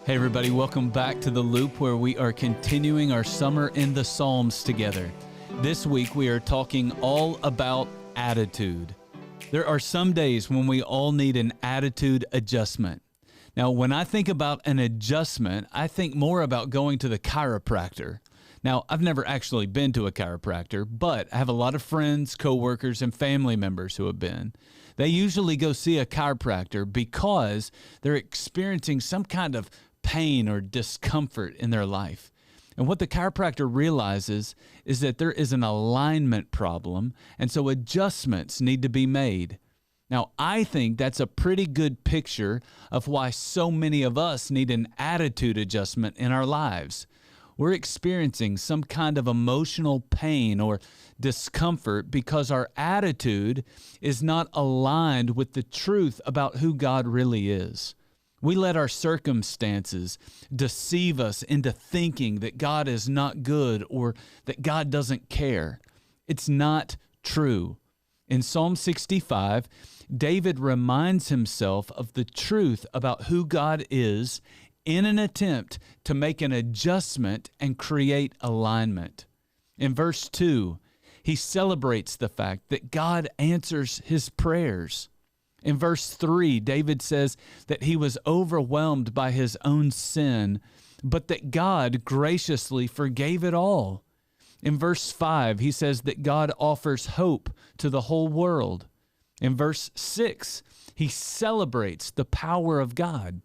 Hey everybody, welcome back to The Loop, where we are continuing our Summer in the Psalms together. This week we are talking all about attitude. There are some days when we all need an attitude adjustment. Now, when I think about an adjustment, I think more about going to the chiropractor. Now, I've never actually been to a chiropractor, but I have a lot of friends, coworkers, and family members who have been. They usually go see a chiropractor because they're experiencing some kind of pain or discomfort in their life. And what the chiropractor realizes is that there is an alignment problem, and so adjustments need to be made. Now, I think that's a pretty good picture of why so many of us need an attitude adjustment in our lives. We're experiencing some kind of emotional pain or discomfort because our attitude is not aligned with the truth about who God really is. We let our circumstances deceive us into thinking that God is not good or that God doesn't care. It's not true. In Psalm 65, David reminds himself of the truth about who God is in an attempt to make an adjustment and create alignment. In verse 2, he celebrates the fact that God answers his prayers. In verse 3, David says that he was overwhelmed by his own sin, but that God graciously forgave it all. In verse 5, he says that God offers hope to the whole world. In verse 6, he celebrates the power of God.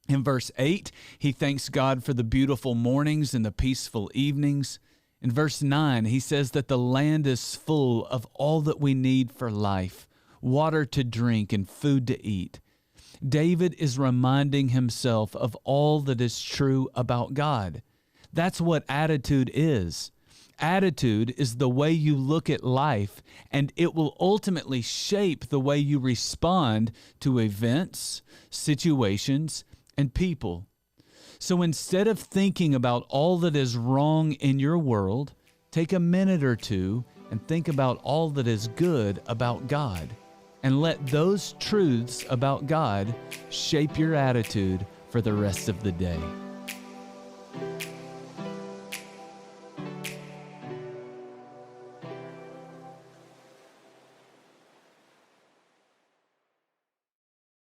In verse 8, he thanks God for the beautiful mornings and the peaceful evenings. In verse 9, he says that the land is full of all that we need for life, water to drink and food to eat. David is reminding himself of all that is true about God. That's what attitude is. Attitude is the way you look at life, and it will ultimately shape the way you respond to events, situations, and people. So instead of thinking about all that is wrong in your world, take a minute or two and think about all that is good about God. And let those truths about God shape your attitude for the rest of the day.